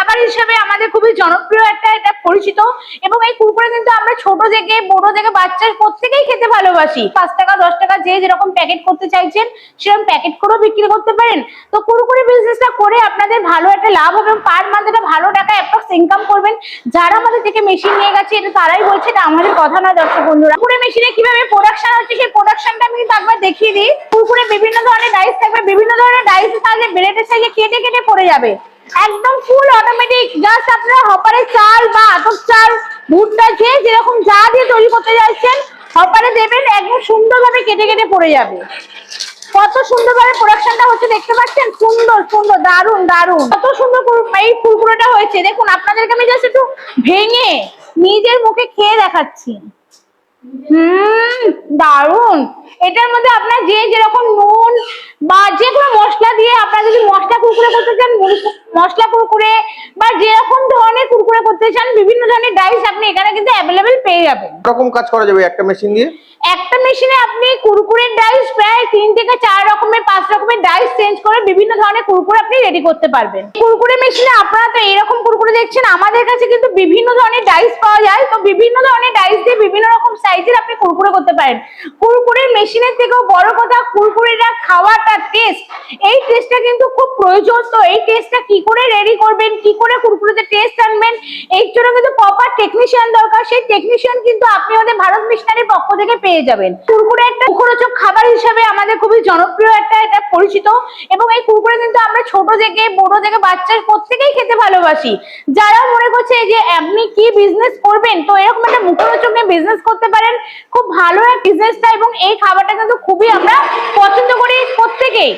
খাবার হিসেবে আমাদের খুবই জনপ্রিয় এটা পরিচিত। এবং এই কুরকুরে কিন্তু আমরা ছোট থেকে বড় থেকে বাচ্চা প্রত্যেকেই খেতে ভালোবাসি। 5 টাকা 10 টাকা যে যেরকম প্যাকেট করতে চাইছেন সেরকম প্যাকেট করেও বিক্রি করতে পারেন। তো কুরকুরে বিজনেসটা করে আপনাদের ভালো একটা লাভ হবে, পার মান্থ একটা ভালো টাকা অ্যাপ্রক্স ইনকাম করবেন। যারা আমাদের থেকে মেশিন নিয়ে গেছে এটা তারাই বলছে, এটা আমাদের কথা না দর্শক বন্ধুরা। কুরকুরে মেশিনে কিভাবে প্রোডাকশন হচ্ছে সেই প্রোডাকশনটা আমি কিন্তু একবার দেখিয়ে দিই। কুরকুরে বিভিন্ন ধরনের ডাইস থাকবে, বিভিন্ন ধরনের ডাইসের সাহায্যে ব্লেডের সাহায্যে কেটে কেটে পড়ে যাবে। একদম ফুল অটোমেটিক। জাস্ট আপনারা হপারে চাল বা আতপ চাল, ভুট্টা যে যেরকম যা দিয়ে তৈরি করতে যাচ্ছেন হপারে দেবেন, একদম সুন্দরভাবে কেটে কেটে পড়ে যাবে। কত সুন্দরভাবে প্রোডাকশনটা হচ্ছে দেখতে পাচ্ছেন, সুন্দর সুন্দর, দারুণ দারুণ, কত সুন্দর এই কুরকুরেটা হয়েছে। দেখুন আপনাদেরকে আমি জাস্ট একটু ভেঙে নিজের মুখে খেয়ে দেখাচ্ছি। দারুণ। এটার মধ্যে আপনার যে যেরকম নুন বা যে কোনো মশলা দিয়ে আপনারা যদি মশলা কুরকুরে করতে চান, মশলা কুরকুরে বা যেরকম ধরনের কুরকুরে করতে চান, বিভিন্ন ধরনের ডাইস আপনি এখানে কিন্তু অ্যাভেলেবেল পেয়ে যাবেন। রকম কাজ করা যাবে একটা মেশিন দিয়ে? একটা মেশিনে আপনি কুরকুরের ডাইস প্রায় 3 থেকে 4 রকমের 5 রকমের ডাইস চেঞ্জ করে বিভিন্ন ধরনের কুরকুরে আপনি রেডি করতে পারবেন। কুরকুরে মেশিনে আপনারা তো এরকম কুরকুরে দেখছেন, আমাদের কাছে কিন্তু বিভিন্ন ধরনের ডাইস পাওয়া যায়। তো বিভিন্ন ধরনের ডাইস দিয়ে বিভিন্ন রকম সাইজের আপনি কুরকুরে করতে পারেন। কুরকুরের মেশিনের থেকেও বড় কথা কুরকুরেটা খাওয়াটা টেস্ট, এই টেস্টটা কিন্তু খুব প্রয়োজন। তো এই টেস্টটা কি করে রেডি করবেন, কি করে কুরকুরেতে টেস্ট আনবেন, এই জন্য কিন্তু প্রপার টেকনিশিয়ান দরকার। সেই টেকনিশিয়ান কিন্তু আপনি আমাদের ভারত মিশনারির পক্ষ থেকে পেয়ে যাবেন। কুরকুরে একটা মুখরোচক খাবার হিসেবে আমাদের খুবই জনপ্রিয় এটা পরিচিত। এবং এই কুরকুরে কিন্তু আমরা ছোট থেকে বড় থেকে বাচ্চা প্রত্যেকেই খেতে ভালোবাসি। যারা মনে করছে যে আপনি কি বিজনেস করবেন, তো এরকম একটা মুখরোচক নিয়ে বিজনেস করতে পারেন, খুব ভালো একটা বিজনেসটা। এবং এই খাবারটা কিন্তু খুবই আমরা পছন্দ করি প্রত্যেকেই।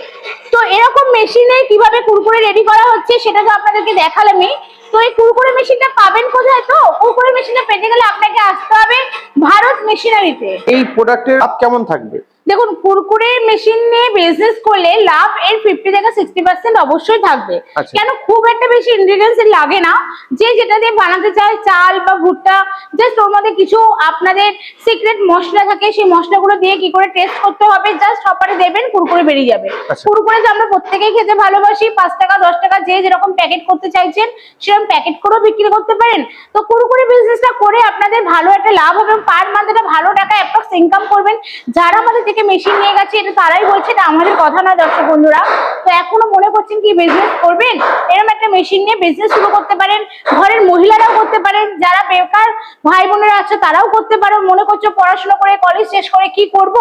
তো এরকম মেশিনে কিভাবে কুরকুরে রেডি করা হচ্ছে সেটা তো আপনাদেরকে দেখালামই। তো এই কুরকুরে মেশিনটা পাবেন কোথায়? তো কুরকুরে মেশিনটা পেতে গেলে আপনাকে আসতে হবে ভারত মেশিনারিতে। এই প্রোডাক্টের লাভ কেমন থাকবে? দেখুন কুরকুরে মেশিন নিয়ে বিজনেস করলে লাভ এর 50 থেকে 60% অবশ্যই থাকবে। কেন, খুব একটা বেশি ইনগ্রেডিয়েন্টস লাগে না। যে যেটা দিয়ে বানাতে চায়, চাল বা ভুট্টা, জাস্ট ওর মধ্যে কিছু আপনাদের সিক্রেট মশলা থাকে, সেই মশলাগুলো দিয়ে কি করে টেস্ট করতে হবে জাস্ট হপারে দেবেন, কুরকুরে বেরিয়ে যাবে। কুরকুরে যে আমরা প্রত্যেকেই খেতে ভালোবাসি। 5 টাকা 10 টাকা যে যেরকম প্যাকেট করতে চাইছেন সেরকম প্যাকেট করেও বিক্রি করতে পারেন। তো কুরকুরে বিজনেসটা করে আপনাদের ভালো একটা লাভ হবে, পার মান্থ একটা ভালো টাকা অ্যাপ্রক্স ইনকাম করবেন। যারা আমাদের থেকে মেশিন নিয়ে গেছে এটা তারাই বলছে, এটা আমাদের কথা না দর্শক বন্ধুরা। তো এখনো মনে করছেন কি বিজনেস করবেন, এরকম একটা মেশিন নিয়ে বিজনেস শুরু করতে পারেন। ঘরের মহিলারাও করতে পারেন, যারা বেকার ভাই বোনেরা আছে তারাও করতে পারো। মনে করছো পড়াশোনা করে কলেজ শেষ করে কি করব,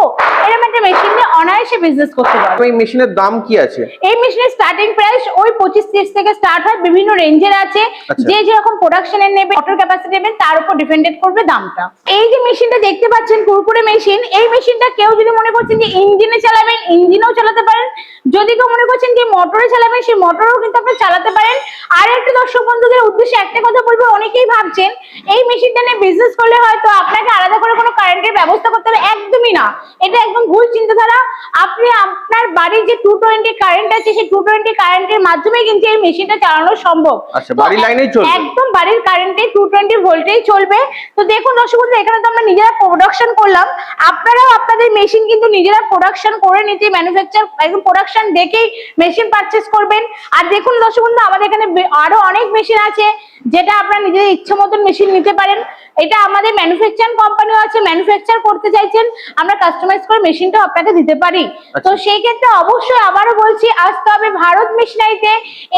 এরকম একটা মেশিন নিয়ে অনায়াসে বিজনেস করতে পারো। এই মেশিনের দাম কি আছে? এই মেশিনের স্টার্টিং প্রাইস ওই 25-30 থেকে স্টার্ট হয়, বিভিন্ন রেঞ্জের আছে। যে যেরকম প্রোডাকশনের নেবে, অটোর ক্যাপাসিটি নেবেন, তার উপর ডিপেন্ডেন্ট করবে দামটা। এই যে মেশিনটা দেখতে পাচ্ছেন কুরকুরে মেশিন, এই মেশিনটা কেউ যদি মনে করছেন যে ইঞ্জিনে চালাবেন, ইঞ্জিনেও চালাতে পারেন। যদি কেউ মনে করছেন যে মোটরে চালাবেন, সেই মোটরেও কিন্তু আপনি চালাতে পারেন। আর একটা দর্শক বন্ধুদের উদ্দেশ্যে একটা কথা বলবো, অনেকেই ভাবছেন এই মেশিনটা নিয়ে বিজনেস করলে হয়তো আপনাকে আলাদা করে কোনো কারেন্টের ব্যবস্থা করতে হবে, একদমই না। এটা একদম ভুল চিন্তাধারা। আপনি আপনার বাড়ির যে 220 কারেন্ট আছে, সেই 220 কারেন্টের মাধ্যমে কিন্তু এই মেশিনটা চালানো সম্ভব। আচ্ছা, বাড়ির লাইনেই চলবে? একদম বাড়ির কারেন্টে 220 ভোল্টেই চলবে। তো দেখুন দর্শক বন্ধু, এখানে তো আমরা নিজেরা প্রোডাকশন করলাম, আপনারাও আপনাদের মেশিন কিন্তু নিজেরা প্রোডাকশন করে নিতে, ম্যানুফ্যাকচার একদম প্রোডাকশন দেখেই মেশিন পারচেজ করবেন। আর দেখুন দর্শক বন্ধু, আমাদের এখানে আরো অনেক মেশিন আছে যেটা আপনারা নিজেদের ইচ্ছে মতন মেশিন নিতে পারেন। এটা আমাদের ম্যানুফ্যাকচার কোম্পানিও আছে, ম্যানুফ্যাকচার করতে চাইছেন আমরা কাস্টমাইজ করে মেশিনটা আপনাকে দিতে পারি। তো সেই ক্ষেত্রে অবশ্যই আবারও বলছি, আসতে হবে ভারত মেশিনারিতে।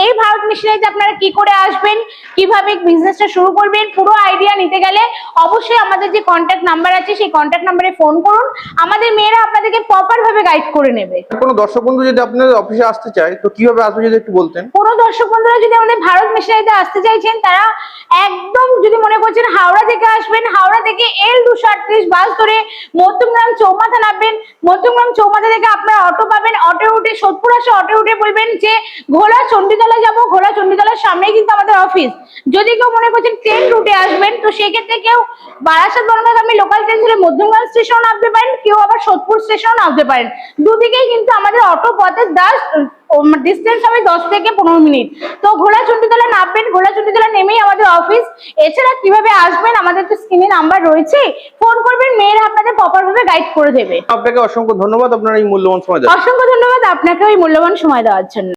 এই ভারত মেশিনারিতে আপনারা কি করে আসবেন, কিভাবে বিজনেসটা শুরু করবেন, পুরো আইডিয়া নিতে গেলে অবশ্যই আমাদের যে কন্ট্যাক্ট নাম্বার আছে সেই কন্ট্যাক্ট নাম্বারে ফোন করুন। আমাদের মেয়েরা আপনাদেরকে প্রপার ভাবে গাইড করে নেবে। কোনো দর্শক বন্ধু যদি আপনাদের অফিসে আসতে চায় তো কিভাবে আসবে যদি একটু বলতেন? কোনো দর্শক বন্ধুরা যদি আমাদের ভারত মেশিনারিতে আসতে চাইছেন, তারা একদম যদি মনে করছেন হাওড়া থেকে আসবেন, হাওড়া থেকে L238 বাস ধরে মধ্যমগ্রাম চৌমাথা নামবেন। মধ্যমগ্রাম চৌমাথা থেকে আপনারা অটো পাবেন, অটো উঠে সোদপুর আসে, অটো উঠে বলবেন যে ঘোলা চণ্ডীতলা যাবো, ঘোলা চণ্ডীতলার সামনেই কিন্তু আমাদের অফিস। যদি কেউ মনে করছেন ট্রেন রুটে আসবেন, তো সেক্ষেত্রে কেউ বারাসাত বনগাঁগামী লোকাল ট্রেন ধরে মধ্যমগ্রাম স্টেশন নামতে পারেন, কেউ আবার সোদপুর স্টেশন নামতে পারেন। দুদিকেই কিন্তু আমাদের অটো পথের ডিস্টেন্স হবে 10 থেকে 15 মিনিট। তো ঘোলা চণ্ডীতলা নামবেন, ঘোলা চণ্ডীতলা নেমেই আমাদের অফিস। এছাড়া কিভাবে আসবেন, আমাদের তো স্ক্রিনে নাম্বার রয়েছে, ফোন করবেন, মেয়েরা আপনাদের প্রপার ভাবে গাইড করে দেবে। আপনাকে অসংখ্য ধন্যবাদ আপনার এই মূল্যবান সময় দেওয়ার জন্য। অসংখ্য ধন্যবাদ আপনাকে ওই মূল্যবান সময় দেওয়ার জন্য।